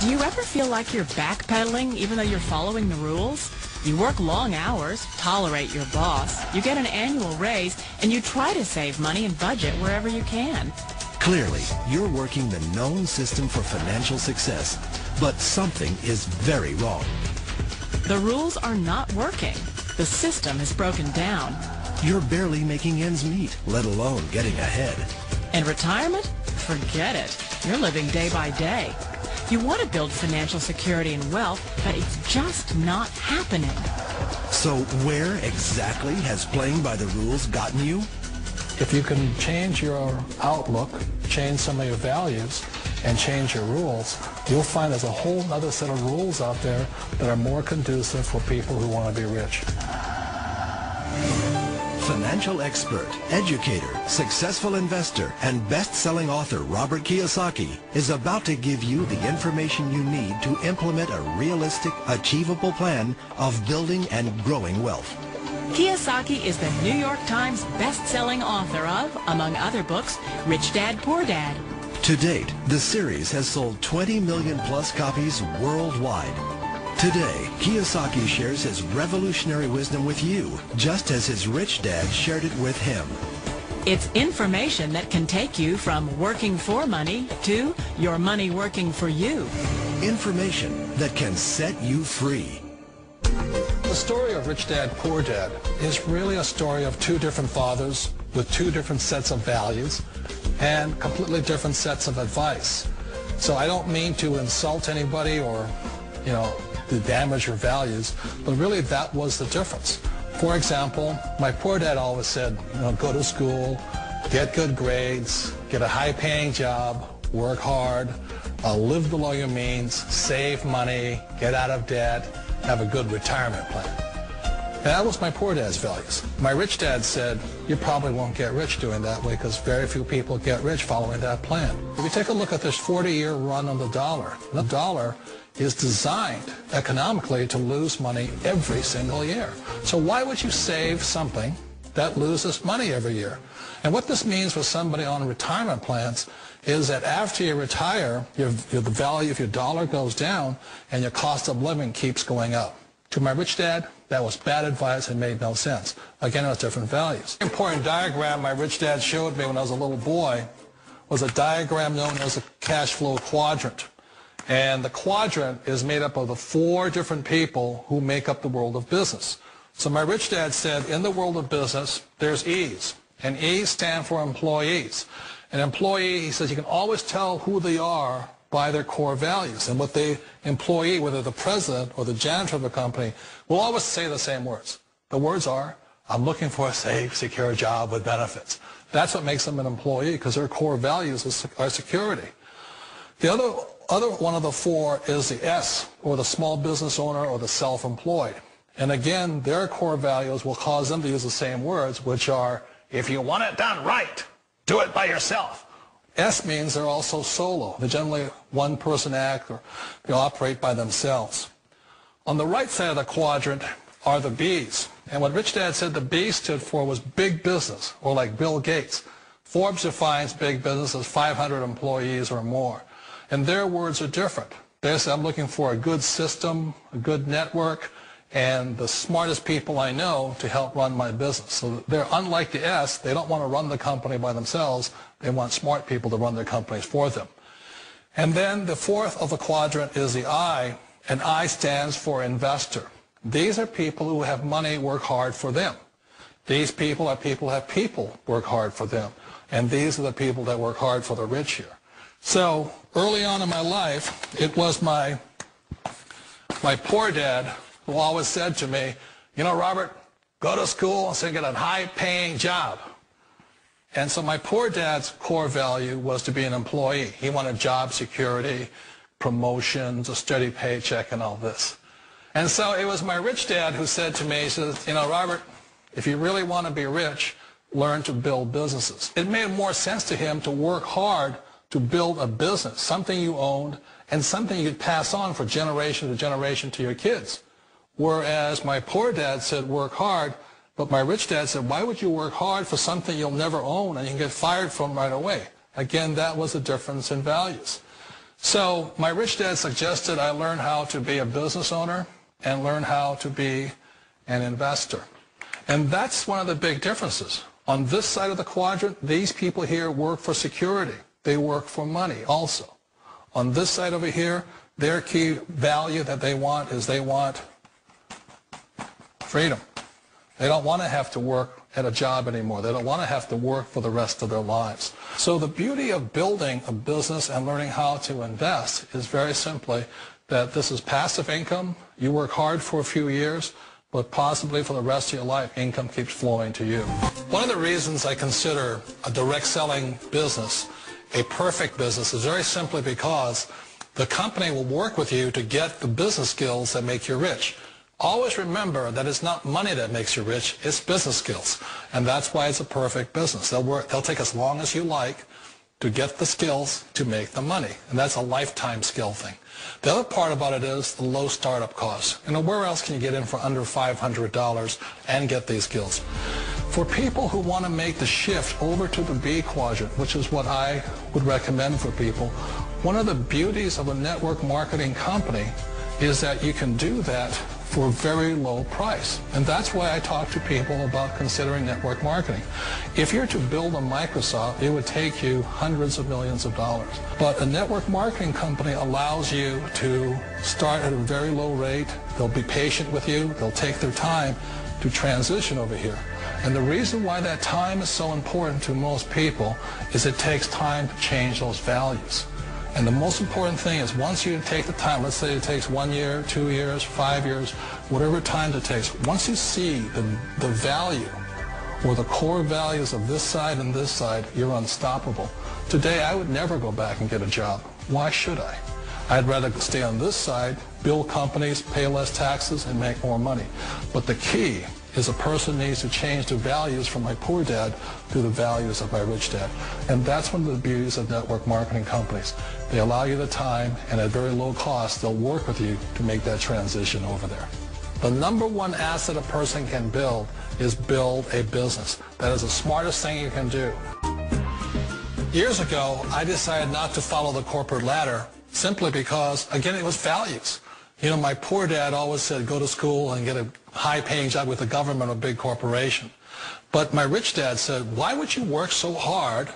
Do you ever feel like you're backpedaling even though you're following the rules? You work long hours, tolerate your boss, you get an annual raise, and you try to save money and budget wherever you can. Clearly, you're working the known system for financial success, but something is very wrong. The rules are not working. The system is broken down. You're barely making ends meet, let alone getting ahead. And retirement? Forget it. You're living day by day. You want to build financial security and wealth, but it's just not happening. So where exactly has playing by the rules gotten you? If you can change your outlook, change some of your values, and change your rules, you'll find there's a whole other set of rules out there that are more conducive for people who want to be rich. Financial expert, educator, successful investor, and best-selling author Robert Kiyosaki is about to give you the information you need to implement a realistic, achievable plan of building and growing wealth. Kiyosaki is the New York Times best-selling author of, among other books, Rich Dad, Poor Dad. To date, the series has sold 20 million plus copies worldwide. Today, Kiyosaki shares his revolutionary wisdom with you, just as his rich dad shared it with him. It's information that can take you from working for money to your money working for you. Information that can set you free. The story of Rich Dad, Poor Dad is really a story of two different fathers with two different sets of values and completely different sets of advice. So I don't mean to insult anybody or, to damage your values, but really that was the difference. For example, my poor dad always said, go to school, get good grades, get a high-paying job, work hard, live below your means, save money, get out of debt, have a good retirement plan. And that was my poor dad's values. My rich dad said, you probably won't get rich doing that way because very few people get rich following that plan. If you take a look at this 40-year run on the dollar is designed economically to lose money every single year. So why would you save something that loses money every year? And what this means for somebody on retirement plans is that after you retire, the value of your dollar goes down and your cost of living keeps going up. To my rich dad, that was bad advice and made no sense. Again, it was different values. An important diagram my rich dad showed me when I was a little boy was a diagram known as a cash flow quadrant. And the quadrant is made up of the four different people who make up the world of business. So my rich dad said, in the world of business, there's E's. And E's stand for employees. An employee, he says, you can always tell who they are by their core values. And what the employee, whether the president or the janitor of the company, will always say the same words. The words are, I'm looking for a safe, secure job with benefits. That's what makes them an employee, because their core values are security. The other one of the four is the S, or the small business owner or the self-employed. And again, their core values will cause them to use the same words, which are, if you want it done right, do it by yourself. S means they're also solo. They're generally one-person act, or they operate by themselves. On the right side of the quadrant are the B's. And what Rich Dad said the B stood for was big business, or like Bill Gates. Forbes defines big business as 500 employees or more. And their words are different. They say, I'm looking for a good system, a good network, and the smartest people I know to help run my business. So they're unlike the S. They don't want to run the company by themselves. They want smart people to run their companies for them. And then the fourth of the quadrant is the I, and I stands for investor. These are people who have money work hard for them. These people are people who have people work hard for them. And these are the people that work hard for the rich here. So early on in my life, it was my poor dad who always said to me, Robert, go to school and get a high-paying job. And so my poor dad's core value was to be an employee. He wanted job security, promotions, a steady paycheck, and all this. And so it was my rich dad who said to me, he says, Robert, if you really want to be rich, learn to build businesses. It made more sense to him to work hard to build a business, something you owned, and something you could pass on for generation to generation to your kids. Whereas my poor dad said work hard, but my rich dad said, why would you work hard for something you'll never own and you can get fired from right away? Again, that was a difference in values. So my rich dad suggested I learn how to be a business owner and learn how to be an investor. And that's one of the big differences. On this side of the quadrant, these people here work for security. They work for money also. On this side over here, their key value that they want is they want freedom. They don't want to have to work at a job anymore. They don't want to have to work for the rest of their lives. So the beauty of building a business and learning how to invest is very simply that this is passive income. You work hard for a few years, but possibly for the rest of your life, income keeps flowing to you. One of the reasons I consider a direct selling business a perfect business is very simply because the company will work with you to get the business skills that make you rich. Always remember that it's not money that makes you rich, it's business skills. And that's why it's a perfect business. They'll take as long as you like to get the skills to make the money. And that's a lifetime skill thing. The other part about it is the low startup costs. You know, where else can you get in for under $500 and get these skills? For people who want to make the shift over to the B quadrant, which is what I would recommend for people, one of the beauties of a network marketing company is that you can do that for a very low price. And that's why I talk to people about considering network marketing. If you're to build a Microsoft, it would take you hundreds of millions of dollars. But a network marketing company allows you to start at a very low rate. They'll be patient with you. They'll take their time to transition over here. And the reason why that time is so important to most people is it takes time to change those values. And the most important thing is once you take the time, let's say it takes 1 year, 2 years, 5 years, whatever time it takes, once you see the value or the core values of this side and this side, you're unstoppable. Today, I would never go back and get a job. Why should I? I'd rather stay on this side, build companies, pay less taxes, and make more money. But the key is a person needs to change the values from my poor dad to the values of my rich dad. And that's one of the beauties of network marketing companies. They allow you the time, and at very low cost, they'll work with you to make that transition over there. The number one asset a person can build is build a business. That is the smartest thing you can do. Years ago, I decided not to follow the corporate ladder simply because, again, it was values. You know, my poor dad always said, go to school and get a high-paying job with the government or a big corporation. But my rich dad said, why would you work so hard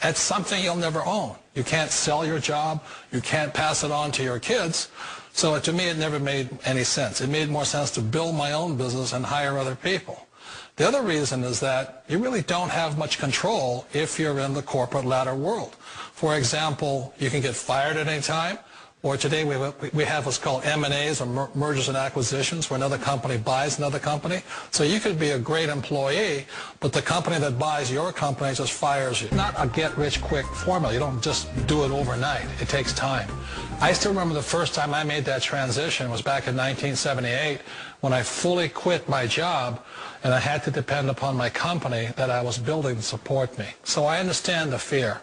at something you'll never own? You can't sell your job. You can't pass it on to your kids. So to me, it never made any sense. It made more sense to build my own business and hire other people. The other reason is that you really don't have much control if you're in the corporate ladder world. For example, you can get fired at any time. Or today we have what's called M&As, or mergers and acquisitions, where another company buys another company. So you could be a great employee, but the company that buys your company just fires you. Not a get-rich-quick formula. You don't just do it overnight. It takes time. I still remember the first time I made that transition was back in 1978 when I fully quit my job and I had to depend upon my company that I was building to support me. So I understand the fear.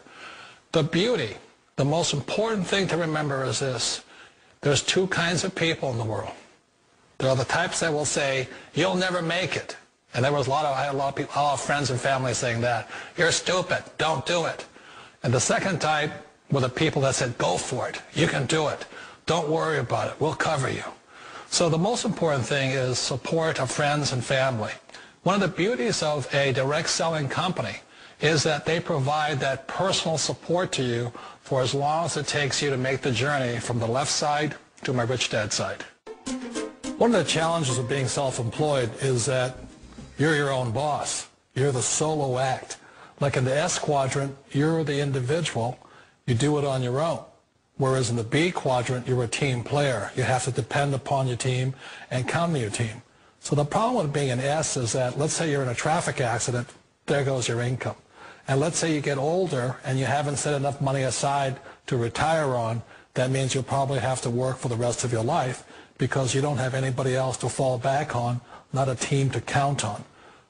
The beauty. The most important thing to remember is this. There's two kinds of people in the world. There are the types that will say, you'll never make it. And I had a lot of people, a lot of friends and family saying that. You're stupid. Don't do it. And the second type were the people that said, go for it. You can do it. Don't worry about it. We'll cover you. So the most important thing is support of friends and family. One of the beauties of a direct selling company is that they provide that personal support to you for as long as it takes you to make the journey from the left side to my rich dad side. One of the challenges of being self-employed is that you're your own boss. You're the solo act. Like in the S quadrant, you're the individual. You do it on your own. Whereas in the B quadrant, you're a team player. You have to depend upon your team and count on your team. So the problem with being an S is that, let's say you're in a traffic accident, there goes your income. And let's say you get older and you haven't set enough money aside to retire on, that means you'll probably have to work for the rest of your life because you don't have anybody else to fall back on, not a team to count on.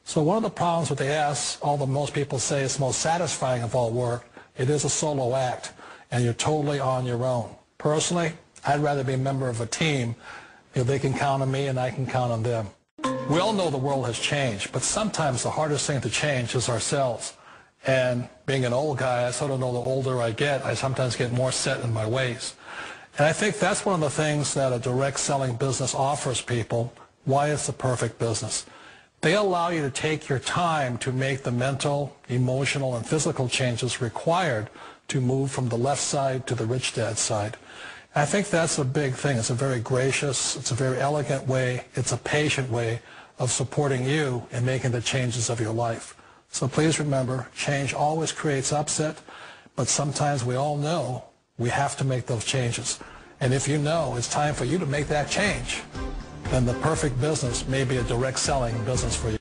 So one of the problems with the S, although most people say it's the most satisfying of all work, it is a solo act and you're totally on your own. Personally, I'd rather be a member of a team if they can count on me and I can count on them. We all know the world has changed, but sometimes the hardest thing to change is ourselves. And being an old guy, I sort of know the older I get, I sometimes get more set in my ways. And I think that's one of the things that a direct selling business offers people, why it's the perfect business. They allow you to take your time to make the mental, emotional, and physical changes required to move from the left side to the rich dad side. And I think that's a big thing. It's a very gracious, it's a very elegant way, it's a patient way of supporting you in making the changes of your life. So please remember, change always creates upset, but sometimes we all know we have to make those changes. And if you know it's time for you to make that change, then the perfect business may be a direct selling business for you.